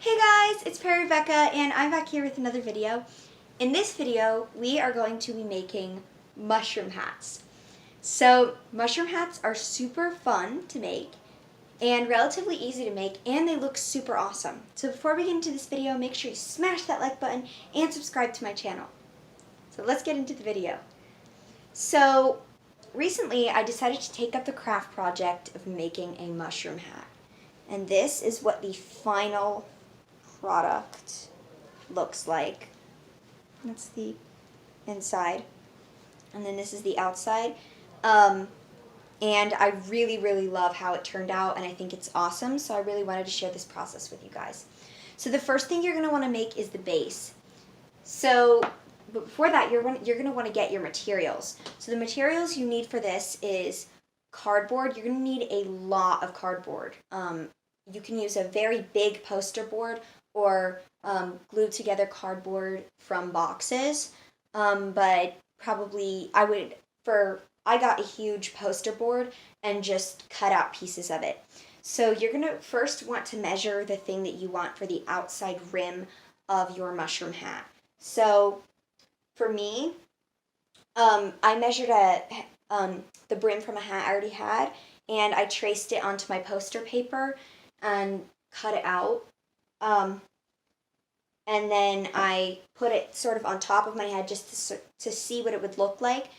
Hey guys, it's Rebecca and I'm back here with another video. In this video, we are going to be making mushroom hats. So mushroom hats are super fun to make and relatively easy to make, and they look super awesome. So before we get into this video, make sure you smash that like button and subscribe to my channel. So let's get into the video. So recently I decided to take up the craft project of making a mushroom hat. And this is what the final product looks like. That's the inside, and then this is the outside. And I really love how it turned out, and I think it's awesome, so I really wanted to share this process with you guys. So the first thing you're going to want to make is the base. So but before that, you're going to want to get your materials. So the materials you need for this is cardboard. You're going to need a lot of cardboard. You can use a very big poster board or glue together cardboard from boxes, but probably I got a huge poster board and just cut out pieces of it. So you're going to first want to measure the thing that you want for the outside rim of your mushroom hat. So for me, I measured the brim from a hat I already had, and I traced it onto my poster paper and cut it out. And then I put it sort of on top of my head just to see what it would look like.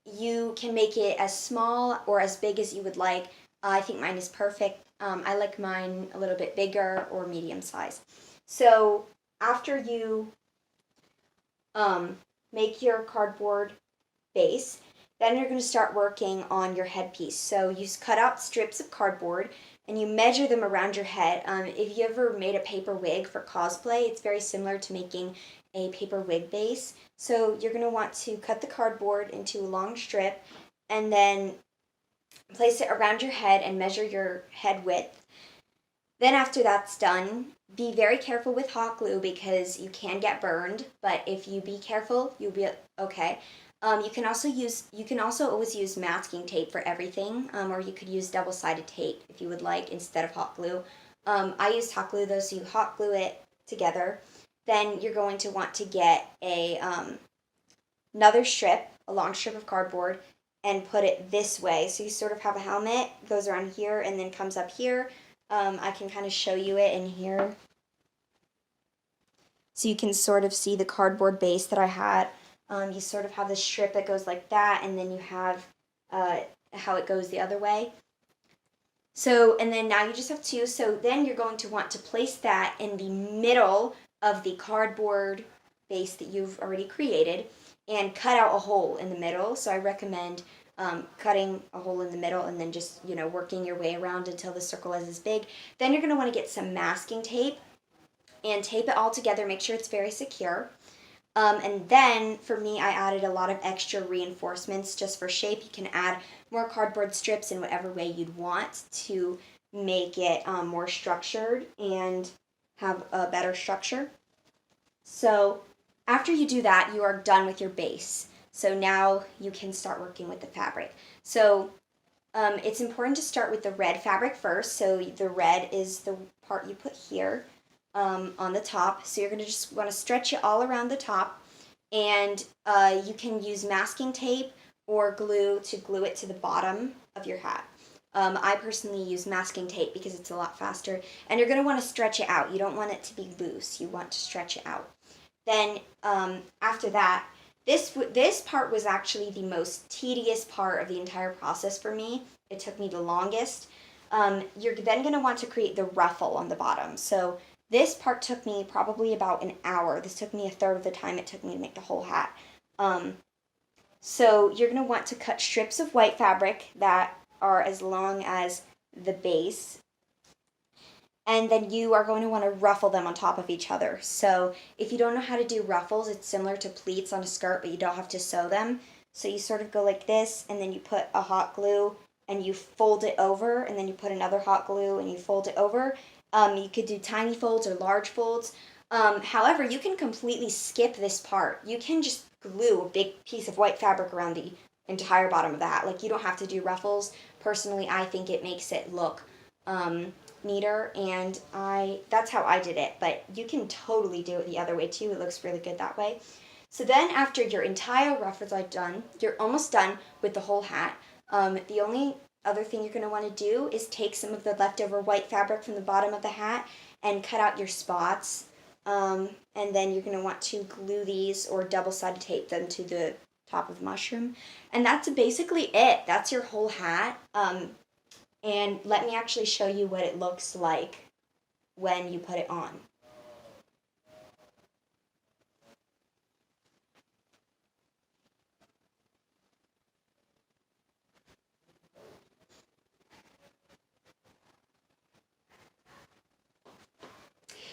You can make it as small or as big as you would like. I think mine is perfect. I like mine a little bit bigger or medium size. So after you make your cardboard base, then you're going to start working on your headpiece. So you cut out strips of cardboard and you measure them around your head. If you ever made a paper wig for cosplay, it's very similar to making a paper wig base. So you're going to want to cut the cardboard into a long strip and then place it around your head and measure your head width. Then after that's done, be very careful with hot glue because you can get burned, but if you be careful, you'll be okay. You can also always use masking tape for everything, or you could use double-sided tape if you would like instead of hot glue. I used hot glue though, so you hot glue it together. Then you're going to want to get another strip, a long strip of cardboard, and put it this way. So you sort of have a helmet, goes around here and then comes up here. I can kind of show you it in here. So you can sort of see the cardboard base that I had. You sort of have this strip that goes like that, and then you have how it goes the other way. So, and then now you just have two. So then you're going to want to place that in the middle of the cardboard base that you've already created and cut out a hole in the middle. So I recommend cutting a hole in the middle and then just, working your way around until the circle is as big. Then you're going to want to get some masking tape and tape it all together. Make sure it's very secure. And then, for me, I added a lot of extra reinforcements just for shape. You can add more cardboard strips in whatever way you'd want to make it more structured and have a better structure. So, after you do that, you are done with your base. So now you can start working with the fabric. So, it's important to start with the red fabric first. So, the red is the part you put here. On the top. So you're going to just want to stretch it all around the top, and you can use masking tape or glue to glue it to the bottom of your hat. I personally use masking tape because it's a lot faster, and you're going to want to stretch it out. You don't want it to be loose. You want to stretch it out. Then after that, this part was actually the most tedious part of the entire process for me. It took me the longest. You're then going to want to create the ruffle on the bottom. So this part took me probably about an hour. This took me a third of the time it took me to make the whole hat. So you're going to want to cut strips of white fabric that are as long as the base. And then you are going to want to ruffle them on top of each other. So if you don't know how to do ruffles, it's similar to pleats on a skirt, but you don't have to sew them. So you sort of go like this, and then you put a hot glue, and you fold it over, and then you put another hot glue, and you fold it over. You could do tiny folds or large folds. However, you can completely skip this part. You can just glue a big piece of white fabric around the entire bottom of the hat. Like, you don't have to do ruffles. Personally, I think it makes it look neater, and that's how I did it, but you can totally do it the other way too. It looks really good that way. So then after your entire ruffles are done, you're almost done with the whole hat. The only other thing you're going to want to do is take some of the leftover white fabric from the bottom of the hat and cut out your spots. And then you're going to want to glue these or double-sided tape them to the top of the mushroom. And that's basically it. That's your whole hat. And let me actually show you what it looks like when you put it on.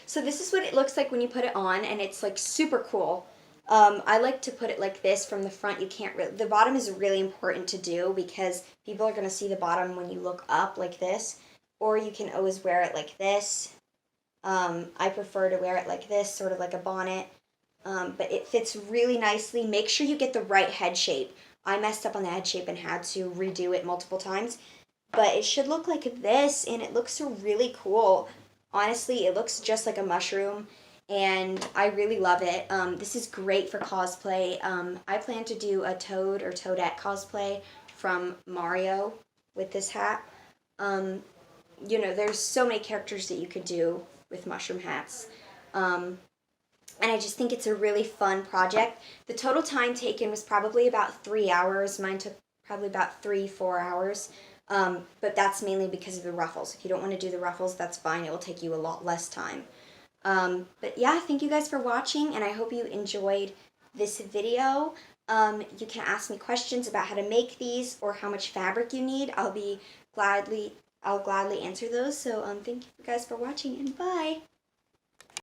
So this is what it looks like when you put it on, and it's like super cool. I like to put it like this from the front. You can't really, the bottom is really important to do because people are going to see the bottom when you look up like this, or you can always wear it like this. I prefer to wear it like this, sort of like a bonnet, but it fits really nicely. Make sure you get the right head shape. I messed up on the head shape and had to redo it multiple times, but it should look like this, and it looks really cool. Honestly, it looks just like a mushroom, and I really love it. This is great for cosplay. I plan to do a Toad or Toadette cosplay from Mario with this hat. There's so many characters that you could do with mushroom hats. And I just think it's a really fun project. The total time taken was probably about 3 hours. Mine took probably about 3-4 hours. But that's mainly because of the ruffles. If you don't want to do the ruffles, that's fine. It will take you a lot less time. But yeah, thank you guys for watching, and I hope you enjoyed this video. You can ask me questions about how to make these or how much fabric you need. I'll gladly answer those. So thank you guys for watching, and bye.